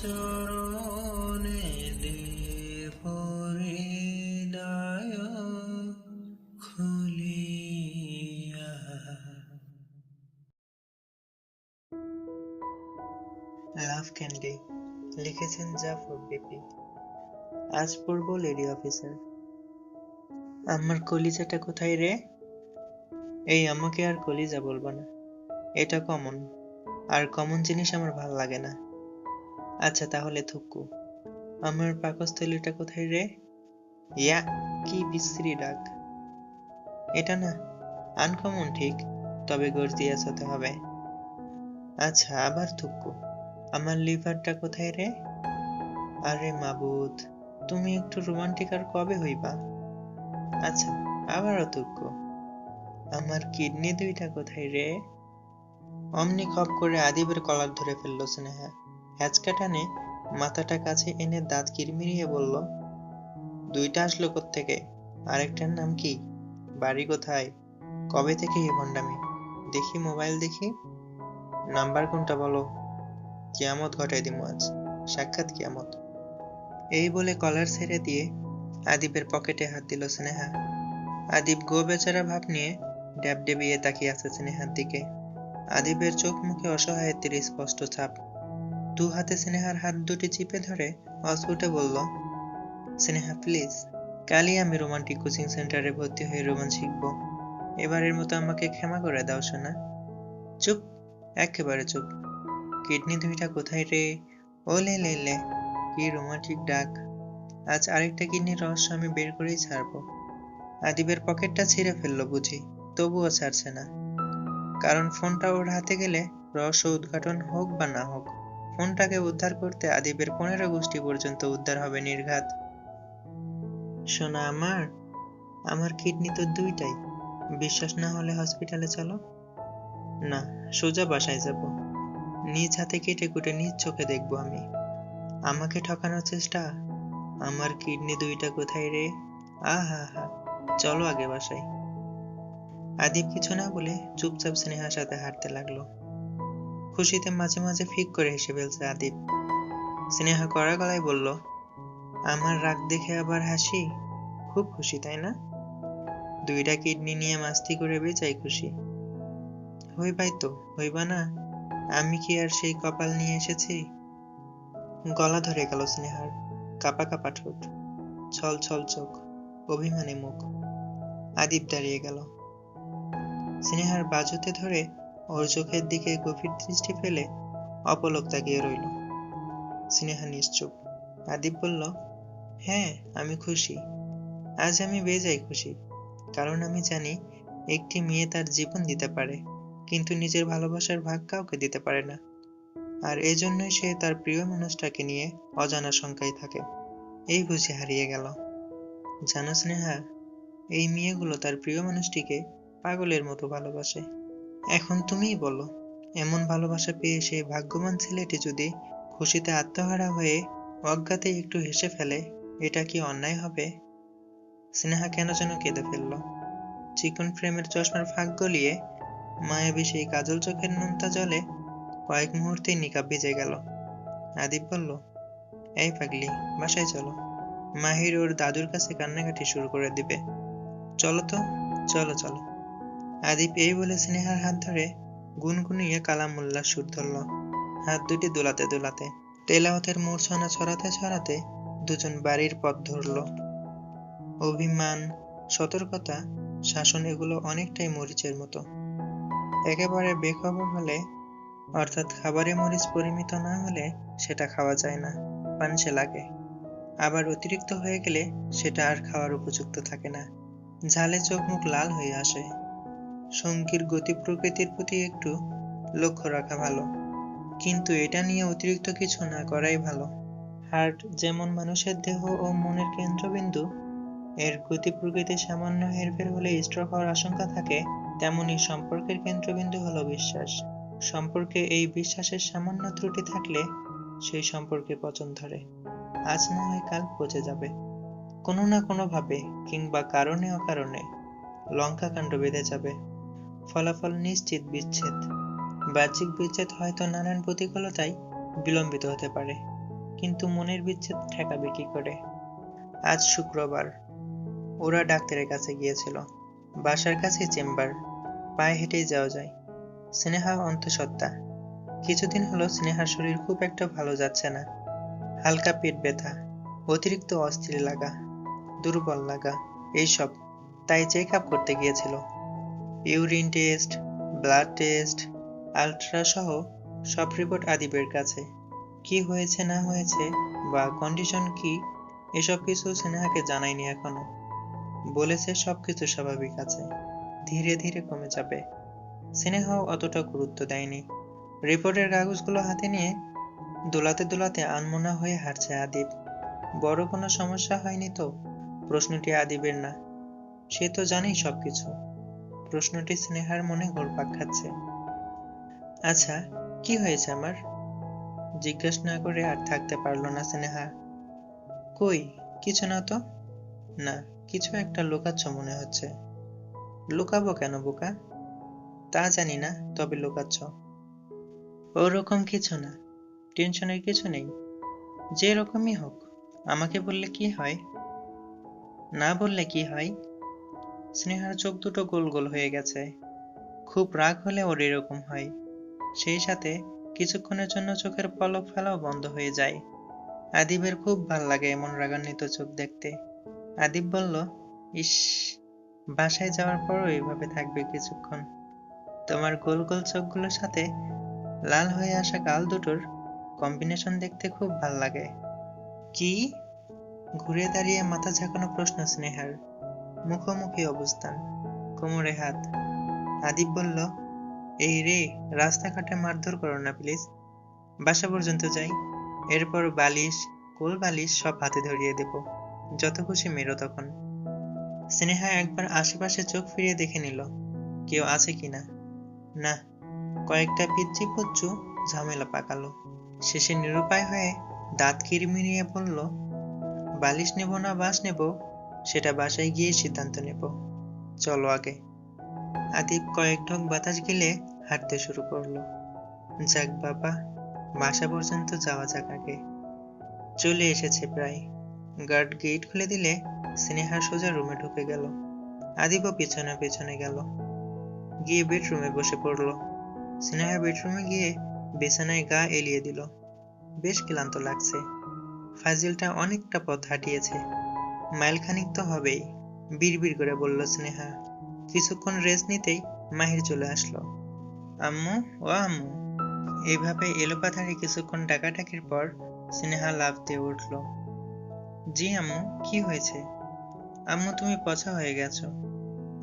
চরণে দেব হৃদয় খুলিয়া। লাভ ক্যান্ডি লিখেছেন জাফর বিপি। আজ পড়ব লেডি অফিসার। আমার কলিজাটা কোথায় রে? এই আমাকে আর কলিজা বলবা না, এটা কমন, আর কমন জিনিস আমার ভাল লাগে না। আচ্ছা তাহলে থুক্কু, আমার পাকস্থলীটা কোথায় রে? ইয়া, কি বিশ্রী ডাক। এটা না আনকমন ঠিক, তবে গর্জিয়াস হতে হবে। আচ্ছা আবার থুক্কু, আমার লিভারটা কোথায় রে? আরে মাবুদ, তুমি একটু রোমান্টিক আর কবে হইবা? আচ্ছা আবারও থুক্কু, আমার কিডনি দুইটা কোথায় রে? অমনি খপ করে আদিবের কলার ধরে ফেলল স্নেহা। হ্যাচকা টানে মাথাটা কাছে এনে দাঁত কিরমিরিয়ে বলল, দুইটা আসলো কোত্থেকে? আরেকটার নাম কি? বাড়ি কোথায়? কবে থেকে এই ভণ্ডামি? দেখি মোবাইল দেখি। নাম্বার কোনটা বলো, কিয়ামত ঘটাই দিমু আজ, সাক্ষাৎ কিয়ামত। এই বলে কলার ছেড়ে দিয়ে আদিবের পকেটে হাত দিল স্নেহা। আদিব গো বেচারা ভাব নিয়ে ড্যাবডেবিয়ে তাকিয়ে আছে স্নেহার দিকে। আদিবের চোখ মুখে অসহায়ত্বের স্পষ্ট ছাপ। দু হাতে স্নেহার হাত দুটি চিপে ধরে অস্ফুটে বলল, স্নেহা প্লিজ, কালই আমি রোমান্টিক কোচিং সেন্টারে ভর্তি হয়ে রোমান শিখব। এবারের মতো আমাকে ক্ষমা করে দাও সোনা। চুপ, একেবারে চুপ। কিডনি দুইটা কোথায় রে? ও লে লে লে, কি রোমান্টিক ডাক। আজ আরেকটা কিডনির রহস্য আমি বের করেই ছাড়বো। আদিবের পকেটটা ছিঁড়ে ফেললো বুঝি, তবুও ছাড়ছে না। কারণ ফোনটা ওর হাতে গেলে রহস্য উদ্ঘাটন হোক বা না হোক, ফোনটাকে উদ্ধার করতে আদিবের 15 গোষ্ঠী পর্যন্ত উদ্ধার হবে নির্ঘাত। সোনা আমার, আমার কিডনি তো দুইটাই। বিশ্বাস না হলে হসপিটালে চলো। না, সোজা বাসায় যাব, নিজ হাতে কেটে কুটে নিজ চোখে দেখবো আমি। আমাকে ঠকানোর চেষ্টা? আমার কিডনি দুইটা কোথায় রে? আহা হা, চলো আগে বাসায়। আদিব কিছু না বলে চুপচাপ স্নেহার সাথে হাঁটতে লাগলো। খুশিতে মাঝে মাঝে ফিক করে হেসে ফেলছে আদিব। স্নেহা কড়া গলায় বলল, আমার রাগ দেখে আবার হাসি? খুব খুশি তাই না? দুইটা কিডনি নিয়ে মাস্তি করে বেচাই খুশি। হইবাই তো, হইবা না? আমি কি আর সেই কপাল নিয়ে এসেছি? গলা ধরে গেল স্নেহার, কাপা কাপা ঠোঁট, ছল ছল চোখ, অভিমানী মুখ। আদিব দাঁড়িয়ে গেল। স্নেহার বাজুতে ধরে ওর চোখের দিকে গভীর দৃষ্টি ফেলে অপলক তাকিয়ে রইল। স্নেহা নিশ্চুপ। আদিব বলল, হ্যাঁ আমি খুশি, আজ আমি বেজায় খুশি। কারণ আমি জানি একটি মেয়ে তার জীবন দিতে পারে, কিন্তু নিজের ভালোবাসার ভাগ কাউকে দিতে পারে না। আর এজন্যই সে তার প্রিয় মানুষটাকে নিয়ে অজানা শঙ্কায় থাকে। এই বুঝে হারিয়ে গেল। জানো স্নেহা, এই মেয়েগুলো তার প্রিয় মানুষটিকে পাগলের মতো ভালোবাসে। এখন তুমিই বলো, এমন ভালোবাসা পেয়ে সেই ভাগ্যবান ছেলেটি যদি খুশিতে আত্মহারা হয়ে অজ্ঞাতে একটু হেসে ফেলে, এটা কি অন্যায় হবে? স্নেহা কেন যেন কেঁদে ফেলল। চিকন ফ্রেমের চশমার ফাঁক গলিয়ে মায়াবী সেই কাজল চোখের নোনতা জলে কয়েক মুহূর্তেই নিকাব ভিজে গেল। আদিব বলল, এই পাগলি, বাসায় চলো, মাহির ওর দাদুর কাছে কান্নাকাটি শুরু করে দিবে। চলো তো, চলো চলো। আদিব এই বলে স্নেহার হাত ধরে গুনগুনিয়ে কালামুল্লাহ সুর ধরল, হাত দুটি দোলাতে দোলাতে। তেলাওয়াতের মূর্ছনা ছড়াতে ছড়াতে দুজন বাড়ির পথ ধরল। অভিমান, সতর্কতা, শাসন এগুলো অনেকটাই মরিচের মতো। একেবারে বেখবর হলে, অর্থাৎ খাবারে মরিচ পরিমিত না হলে সেটা খাওয়া যায় না, পানসে লাগে। আবার অতিরিক্ত হয়ে গেলে সেটা আর খাওয়ার উপযুক্ত থাকে না, ঝালে চোখ মুখ লাল হয়ে আসে। সঙ্গীর গতি প্রকৃতির প্রতি একটু লক্ষ্য রাখা ভালো, কিন্তু এটা নিয়ে অতিরিক্ত কিছু না করাই ভালো। হার্ট যেমন মানুষের দেহ ও মনের কেন্দ্রবিন্দু, এর গতি প্রকৃতি সামান্য হেরফের হলে স্ট্রোক হওয়ার আশঙ্কা থাকে, তেমনি সম্পর্কের কেন্দ্রবিন্দু হলো বিশ্বাস। সম্পর্কে এই বিশ্বাসের সামান্য ত্রুটি থাকলে সেই সম্পর্কে পচন ধরে, আজ না হয় কাল পচে যাবে। কোনো না কোনো ভাবে কিংবা কারণে অকারণে লঙ্কাকাণ্ড বেঁধে যাবে। ফলাফল নিশ্চিত বিচ্ছেদ। বাহ্যিক বিচ্ছেদ হয়তো নানান প্রতিকূলতায় বিলম্বিত হতে পারে, কিন্তু মনের বিচ্ছেদ ঠেকাবে কি করে? আজ শুক্রবার, ওরা ডাক্তারের কাছে গিয়েছিল। বাসার কাছে চেম্বার, পায়ে হেঁটেই যাওয়া যায়। স্নেহা অন্তঃসত্ত্বা। কিছুদিন হলো স্নেহার শরীর খুব একটা ভালো যাচ্ছে না। হালকা পেট ব্যথা, অতিরিক্ত অস্থির লাগা, দুর্বল লাগা, এইসব। তাই চেক আপ করতে গিয়েছিল। Urine test, blood test, ultra সহ সব রিপোর্ট আদিবের কাছে। কি হয়েছে না হয়েছে বা কন্ডিশন কি, এসব কিছু স্নেহাকে জানায়নি এখনো। বলেছে সবকিছু স্বাভাবিক আছে, ধীরে ধীরে কমে যাবে। স্নেহাও অতটা গুরুত্ব দেয়নি। রিপোর্টের কাগজগুলো হাতে নিয়ে দোলাতে দোলাতে আনমনা হয়ে হাঁটছে আদিব। বড় কোনো সমস্যা হয়নি তো? প্রশ্নটি আদিবের না, সে তো জানেই সবকিছু। প্রশ্নটি স্নেহার মনে ঘুরপাক খাচ্ছে। আচ্ছা, কি হয়েছে আমার? জিজ্ঞেস না করে আর থাকতে পারল না স্নেহা। কই, কিছু না তো। না, কিছু একটা লুকাচ্ছ মনে হচ্ছে। লুকাবো কেন বোকা? তা জানি না, তবে লুকাচ্ছ। ওরকম কিছু না, টেনশনের কিছু নেই। যে রকমই হোক, আমাকে বললে কি হয়? না বললে কি হয়? স্নেহার চোখ দুটো গোল গোল হয়ে গেছে। খুব রাগ হলে ওর এরকম হয়। সেই সাথে কিছুক্ষণের জন্য চোখের পলক ফেলাও বন্ধ হয়ে যায়। আদিবের খুব ভাল লাগে এমন রাগান্বিত চোখ দেখতে। আদিব বলল, ইস, বাসায় যাওয়ার পরও এইভাবে থাকবে কিছুক্ষণ। তোমার গোল গোল চোখগুলোর সাথে লাল হয়ে আসা গাল দুটোর কম্বিনেশন দেখতে খুব ভাল লাগে। কি? ঘুরে দাঁড়িয়ে মাথা ঝাঁকানো প্রশ্ন স্নেহার। মুখোমুখি অবস্থান, কোমরে হাত। আদিব বলল, এই রে, রাস্তাঘাটে মারধর করো না প্লিজ। বাসা পর্যন্ত যাই, এরপর বালিশ, কোল বালিশ সব হাতে ধরিয়ে দেব। যত খুশি মেরো তখন। স্নেহা একবার আশেপাশে চোখ ফিরিয়ে দেখে নিল কেউ আছে কিনা। না, কয়েকটা পিচ্চি পুচ্চু ঝামেলা পাকালো। শেষে নিরুপায় হয়ে দাঁত কিরমিরিয়ে বলল, বালিশ নেব না বাস নেব, সেটা বাসায় গিয়ে সিদ্ধান্ত নেব। চলো আগে। আদিব কয়েক ঢোক বাতাস গিলে হাঁটতে শুরু করলো। যাক বাবা, বাসা পর্যন্ত যাওয়া যাক আগে। চলে এসেছে প্রায়। গার্ড গেট খুলে দিলে স্নেহা সোজা রুমে ঢুকে গেল। আদিবও পেছনে পেছনে গেল, গিয়ে বেডরুমে বসে পড়ল। স্নেহা বেডরুমে গিয়ে বিছানায় গা এলিয়ে দিল। বেশ ক্লান্ত লাগছে। ফাজিলটা অনেকটা পথ হাঁটিয়েছে, মাইলখানিক তো হবেই। বিড়বিড় করে বলল স্নেহা। কিছুক্ষণ রেস্ট নিতেই মাহির চলে আসলো। আম্মু, ও আম্মু। এইভাবে এলোপাথারি কিছুক্ষণ ডাকাডাকির পর স্নেহা লাফ দিয়ে উঠল। জি আম্মু, কি হয়েছে? আম্মু, তুমি পচা হয়ে গেছো।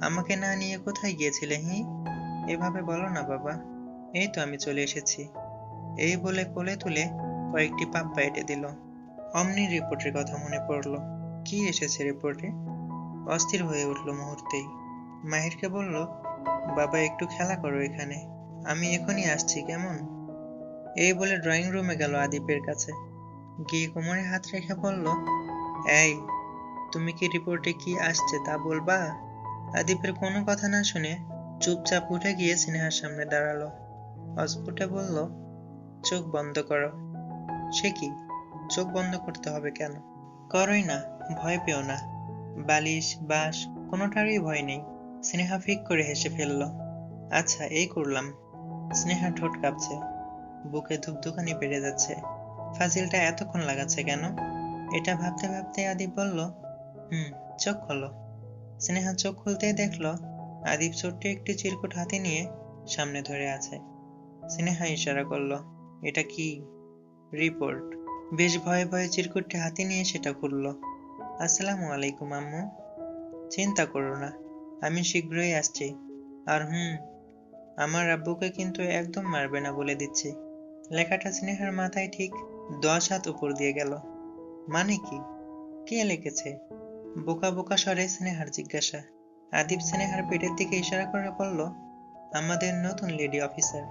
আমাকে না নিয়ে কোথায় গিয়েছিলে হি? এভাবে বলো না বাবা। এই তো আমি চলে এসেছি। এই বলে কোলে তুলে কয়েকটি পাপ্পা এঁটে দিল। অমনি রিপোর্টের কথা মনে পড়ল। কি এসেছে রিপোর্টে? অস্থির হয়ে উঠল মুহূর্তেই। মাহিরকে বলল, বাবা একটু খেলা করো এখানে, আমি এখনই আসছি কেমন? এই বলে ড্রয়িং রুমে গেল আদিপের কাছে। গিয়ে কোমরে হাত রেখে বলল, এই, তুমি কি রিপোর্টে কি আসছে তা বলবা? আদিপের কোনো কথা না শুনে চুপচাপ উঠে গিয়ে স্নেহার সামনে দাঁড়ালো। অস্ফুটে বলল, চোখ বন্ধ করো। সে কি, চোখ বন্ধ করতে হবে কেন? করোই না, ভয় পেও না। বালিশ বাস কোনোটারই ভয় নেই। স্নেহা ফিক করে হেসে ফেলল। আচ্ছা, এই করলাম। স্নেহা ঠোঁট কাঁপছে, বুকে ধুকধুকানি বেড়ে যাচ্ছে। ফাজিলটা এতক্ষণ লাগাচ্ছে কেন? এটা ভাবতে ভাবতে আদিব বলল, চোখ খোলো। স্নেহা চোখ খুলতেই দেখলো আদিব ছোট্ট একটি চিরকুট হাতে নিয়ে সামনে ধরে আছে। স্নেহা ইশারা করলো, এটা কি? রিপোর্ট। বেশ ভয়ে ভয়ে চিরকুটটি হাতে নিয়ে সেটা খুললো। আসসালামু আলাইকুম আম্মু। চিন্তা করো না, আমি শীঘ্রই আসছি। আর আমার আব্বুকে কিন্তু একদম মারবে না বলে দিচ্ছি। লেখাটা স্নেহার মাথায় ঠিক 10 হাত উপর দিয়ে গেল। মানে কি? কে লিখেছে? বোকা বোকা স্বরে স্নেহার জিজ্ঞাসা। আদিব স্নেহার পেটের দিকে ইশারা করে বলল, আমাদের নতুন লেডি অফিসার।